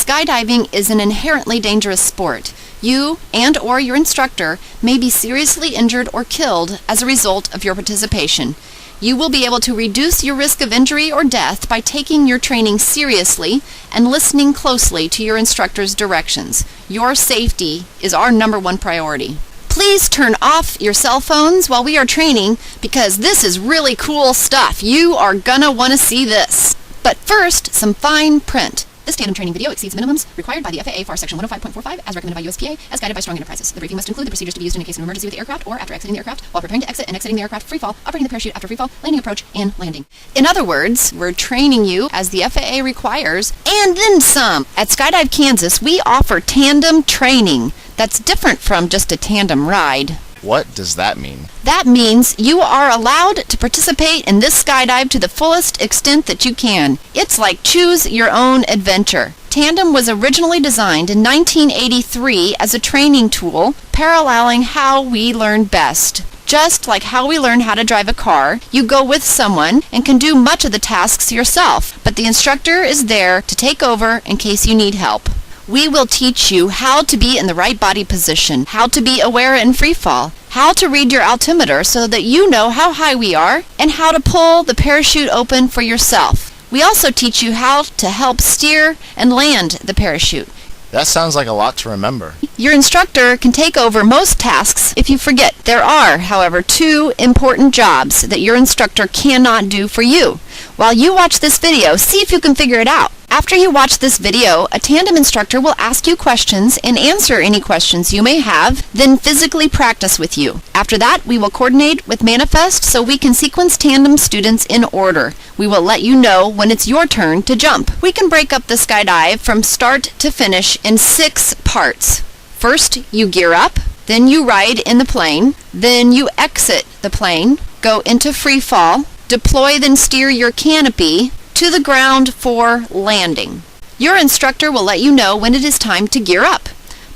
Skydiving is an inherently dangerous sport. You and/or your instructor may be seriously injured or killed as a result of your participation. You will be able to reduce your risk of injury or death by taking your training seriously and listening closely to your instructor's directions. Your safety is our #1 priority. Please turn off your cell phones while we are training because this is really cool stuff. You are gonna want to see this. But first, some fine print. This tandem training video exceeds minimums required by the FAA FAR Section 105.45 as recommended by USPA, as guided by Strong Enterprises. The briefing must include the procedures to be used in a case of emergency with the aircraft or after exiting the aircraft, while preparing to exit and exiting the aircraft, freefall, operating the parachute after freefall, landing approach, and landing. In other words, we're training you as the FAA requires, and then some. At Skydive Kansas, we offer tandem training that's different from just a tandem ride. What does that mean? That means you are allowed to participate in this skydive to the fullest extent that you can. It's like choose your own adventure. Tandem was originally designed in 1983 as a training tool, paralleling how we learn best. Just like how we learn how to drive a car, you go with someone and can do much of the tasks yourself, but the instructor is there to take over in case you need help. We will teach you how to be in the right body position, how to be aware in freefall, how to read your altimeter so that you know how high we are, and how to pull the parachute open for yourself. We also teach you how to help steer and land the parachute. That sounds like a lot to remember. Your instructor can take over most tasks if you forget. There are, however, 2 important jobs that your instructor cannot do for you. While you watch this video, see if you can figure it out. After you watch this video, a tandem instructor will ask you questions and answer any questions you may have, then physically practice with you. After that, we will coordinate with Manifest so we can sequence tandem students in order. We will let you know when it's your turn to jump. We can break up the skydive from start to finish in 6 parts. First, you gear up, then you ride in the plane, then you exit the plane, go into free fall, deploy then steer your canopy to the ground for landing. Your instructor will let you know when it is time to gear up.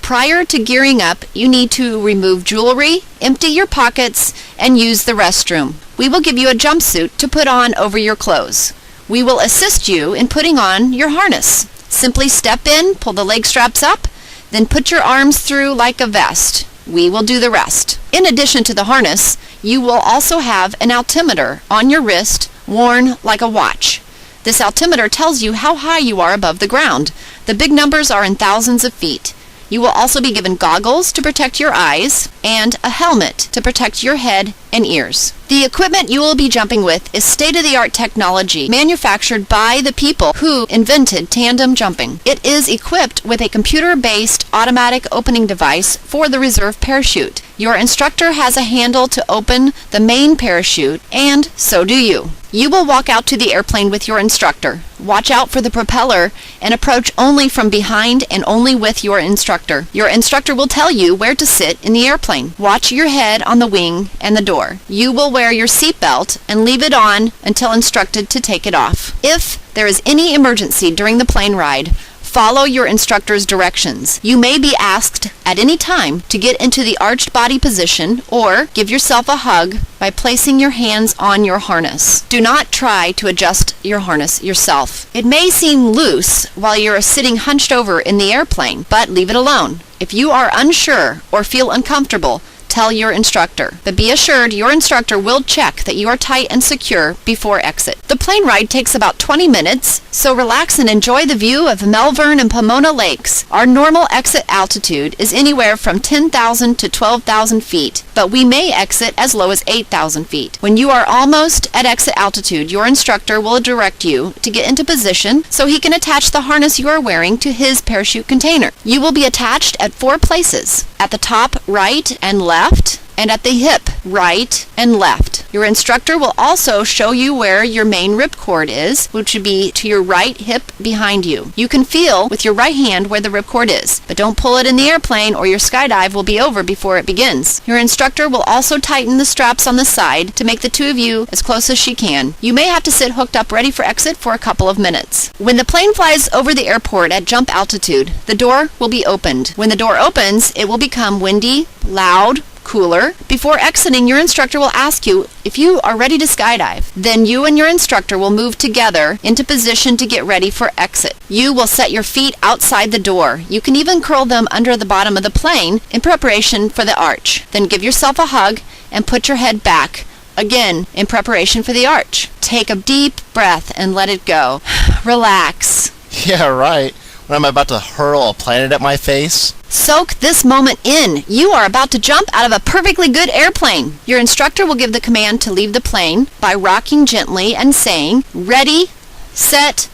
Prior to gearing up, you need to remove jewelry, empty your pockets, and use the restroom. We will give you a jumpsuit to put on over your clothes. We will assist you in putting on your harness. Simply step in, pull the leg straps up, then put your arms through like a vest. We will do the rest. In addition to the harness, you will also have an altimeter on your wrist, worn like a watch. This altimeter tells you how high you are above the ground. The big numbers are in thousands of feet. You will also be given goggles to protect your eyes and a helmet to protect your head and ears. The equipment you will be jumping with is state-of-the-art technology manufactured by the people who invented tandem jumping. It is equipped with a computer-based automatic opening device for the reserve parachute. Your instructor has a handle to open the main parachute, and so do you. You will walk out to the airplane with your instructor. Watch out for the propeller and approach only from behind and only with your instructor. Your instructor will tell you where to sit in the airplane. Watch your head on the wing and the door. You will wear your seatbelt and leave it on until instructed to take it off. If there is any emergency during the plane ride, follow your instructor's directions. You may be asked at any time to get into the arched body position or give yourself a hug by placing your hands on your harness. Do not try to adjust your harness yourself. It may seem loose while you're sitting hunched over in the airplane, but leave it alone. If you are unsure or feel uncomfortable, tell your instructor. But be assured your instructor will check that you are tight and secure before exit. The plane ride takes about 20 minutes, so relax and enjoy the view of Melbourne and Pomona lakes. Our normal exit altitude is anywhere from 10,000 to 12,000 feet, but we may exit as low as 8,000 feet. When you are almost at exit altitude, your instructor will direct you to get into position so he can attach the harness you are wearing to his parachute container. You will be attached at 4 places: at the top right and left, and at the hip right and left. Your instructor will also show you where your main ripcord is, which would be to your right hip behind you. You can feel with your right hand where the ripcord is, but don't pull it in the airplane or your skydive will be over before it begins. Your instructor will also tighten the straps on the side to make the two of you as close as she can. You may have to sit hooked up ready for exit for a couple of minutes. When the plane flies over the airport at jump altitude, the door will be opened. When the door opens, it will become windy, loud, cooler. Before exiting, your instructor will ask you if you are ready to skydive. Then you and your instructor will move together into position to get ready for exit. You will set your feet outside the door. You can even curl them under the bottom of the plane in preparation for the arch. Then give yourself a hug and put your head back, again in preparation for the arch. Take a deep breath and let it go. Relax. Yeah, right. When I'm about to hurl a planet at my face. Soak this moment in. You are about to jump out of a perfectly good airplane. Your instructor will give the command to leave the plane by rocking gently and saying, "Ready, set,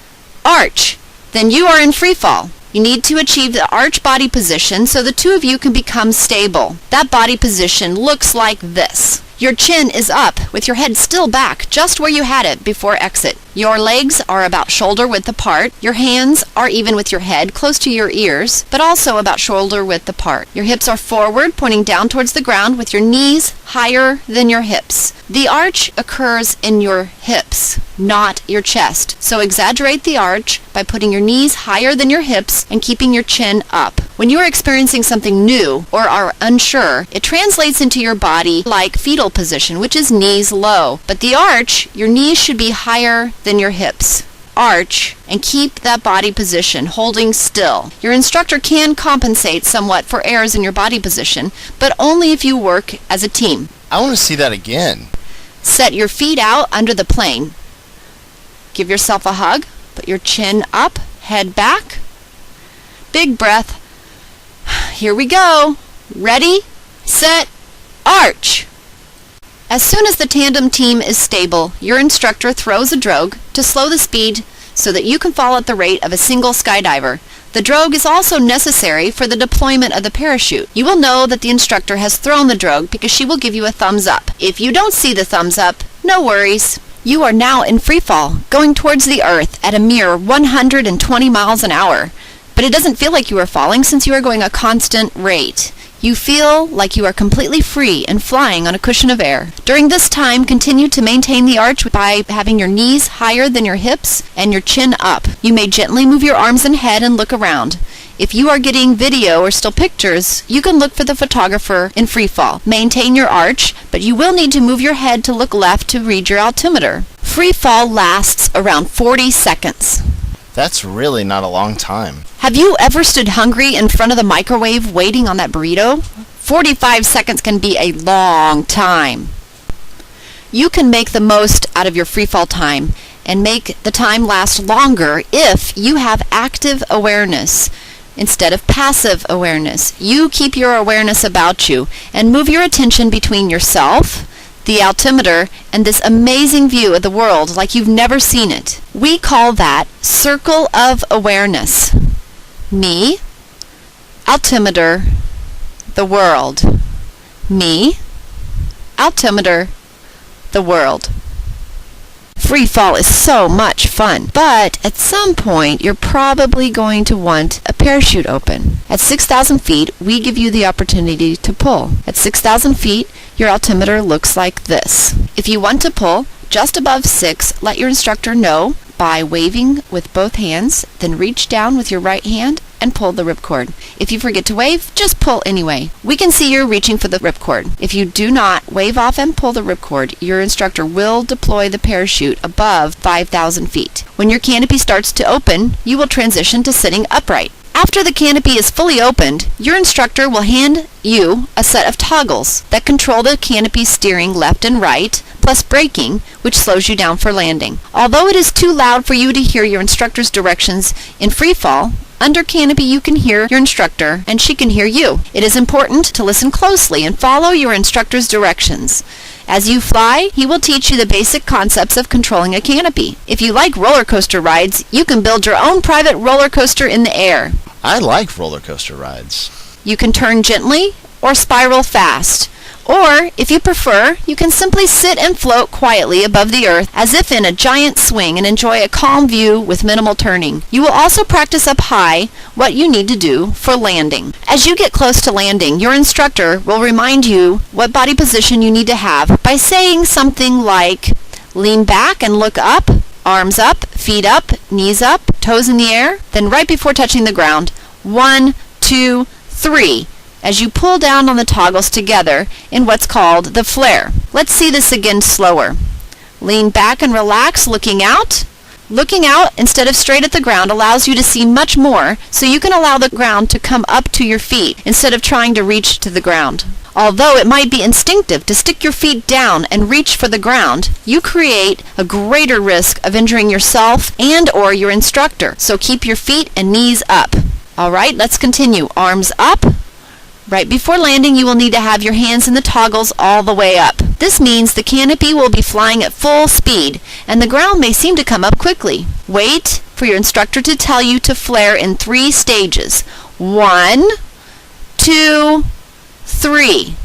arch." Then you are in free fall. You need to achieve the arch body position so the two of you can become stable. That body position looks like this. Your chin is up with your head still back just where you had it before exit. Your legs are about shoulder width apart. Your hands are even with your head close to your ears, but also about shoulder width apart. Your hips are forward, pointing down towards the ground with your knees higher than your hips. The arch occurs in your hips, not your chest. So exaggerate the arch by putting your knees higher than your hips and keeping your chin up. When you are experiencing something new or are unsure, it translates into your body like fetal position, which is knees low. But the arch, your knees should be higher than your hips. Arch and keep that body position, holding still. Your instructor can compensate somewhat for errors in your body position, but only if you work as a team. I want to see that again. Set your feet out under the plane. Give yourself a hug. Put your chin up, head back. Big breath. Here we go. Ready, set, arch. As soon as the tandem team is stable, your instructor throws a drogue to slow the speed so that you can fall at the rate of a single skydiver. The drogue is also necessary for the deployment of the parachute. You will know that the instructor has thrown the drogue because she will give you a thumbs up. If you don't see the thumbs up, no worries. You are now in free fall, going towards the earth at a mere 120 miles an hour. But it doesn't feel like you are falling since you are going a constant rate. You feel like you are completely free and flying on a cushion of air. During this time, continue to maintain the arch by having your knees higher than your hips and your chin up. You may gently move your arms and head and look around. If you are getting video or still pictures, you can look for the photographer in free fall. Maintain your arch, but you will need to move your head to look left to read your altimeter. Free fall lasts around 40 seconds. That's really not a long time. Have you ever stood hungry in front of the microwave waiting on that burrito? 45 seconds can be a long time. You can make the most out of your free fall time and make the time last longer if you have active awareness instead of passive awareness. You keep your awareness about you and move your attention between yourself, the altimeter, and this amazing view of the world like you've never seen it. We call that circle of awareness. Me, altimeter, the world. Me, altimeter, the world. Free fall is so much fun, but at some point you're probably going to want a parachute open. At 6,000 feet, we give you the opportunity to pull. At 6,000 feet, your altimeter looks like this. If you want to pull just above 6, let your instructor know by waving with both hands, then reach down with your right hand and pull the ripcord. If you forget to wave, just pull anyway. We can see you're reaching for the ripcord. If you do not wave off and pull the ripcord, your instructor will deploy the parachute above 5,000 feet. When your canopy starts to open, you will transition to sitting upright. After the canopy is fully opened, your instructor will hand you a set of toggles that control the canopy steering left and right, plus braking, which slows you down for landing. Although it is too loud for you to hear your instructor's directions in free fall, under canopy you can hear your instructor and she can hear you. It is important to listen closely and follow your instructor's directions. As you fly, he will teach you the basic concepts of controlling a canopy. If you like roller coaster rides, you can build your own private roller coaster in the air. I like roller coaster rides. You can turn gently or spiral fast. Or, if you prefer, you can simply sit and float quietly above the earth as if in a giant swing and enjoy a calm view with minimal turning. You will also practice up high what you need to do for landing. As you get close to landing, your instructor will remind you what body position you need to have by saying something like, lean back and look up, arms up, feet up, knees up, toes in the air. Then right before touching the ground, 1, 2, 3. as you pull down on the toggles together in what's called the flare. Let's see this again slower. Lean back and relax, looking out. Looking out instead of straight at the ground allows you to see much more, so you can allow the ground to come up to your feet instead of trying to reach to the ground. Although it might be instinctive to stick your feet down and reach for the ground, you create a greater risk of injuring yourself and or your instructor, so keep your feet and knees up. Alright, let's continue. Arms up. Right before landing, you will need to have your hands in the toggles all the way up. This means the canopy will be flying at full speed, and the ground may seem to come up quickly. Wait for your instructor to tell you to flare in 3 stages. 1, 2, 3.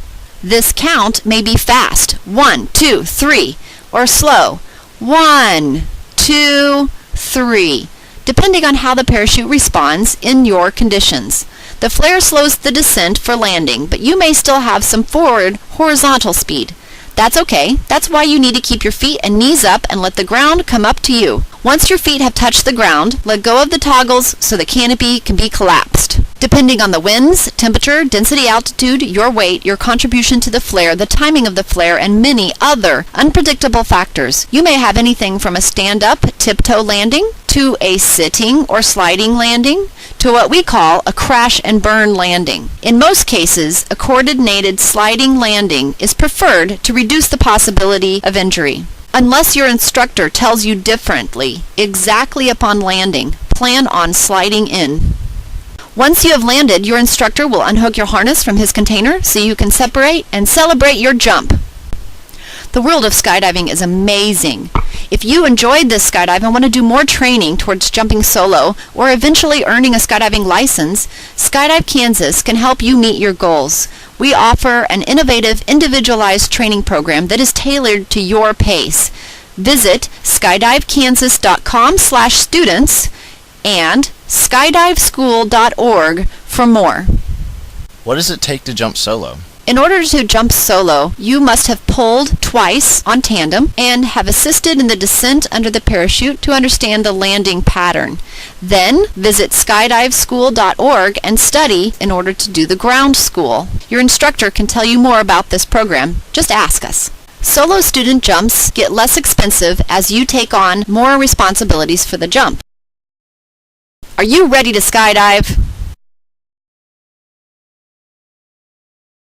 This count may be fast. 1, 2, 3. Or slow. 1, 2, 3. Depending on how the parachute responds in your conditions. The flare slows the descent for landing, but you may still have some forward horizontal speed. That's okay. That's why you need to keep your feet and knees up and let the ground come up to you. Once your feet have touched the ground, let go of the toggles so the canopy can be collapsed. Depending on the winds, temperature, density, altitude, your weight, your contribution to the flare, the timing of the flare, and many other unpredictable factors, you may have anything from a stand-up tiptoe landing to a sitting or sliding landing to what we call a crash and burn landing. In most cases, a coordinated sliding landing is preferred to reduce the possibility of injury. Unless your instructor tells you differently, exactly upon landing, plan on sliding in. Once you have landed, your instructor will unhook your harness from his container so you can separate and celebrate your jump. The world of skydiving is amazing. If you enjoyed this skydive and want to do more training towards jumping solo or eventually earning a skydiving license, Skydive Kansas can help you meet your goals. We offer an innovative, individualized training program that is tailored to your pace. Visit skydivekansas.com/students and skydiveschool.org for more. What does it take to jump solo? In order to jump solo, you must have pulled twice on tandem and have assisted in the descent under the parachute to understand the landing pattern. Then visit skydiveschool.org and study in order to do the ground school. Your instructor can tell you more about this program. Just ask us. Solo student jumps get less expensive as you take on more responsibilities for the jump. Are you ready to skydive?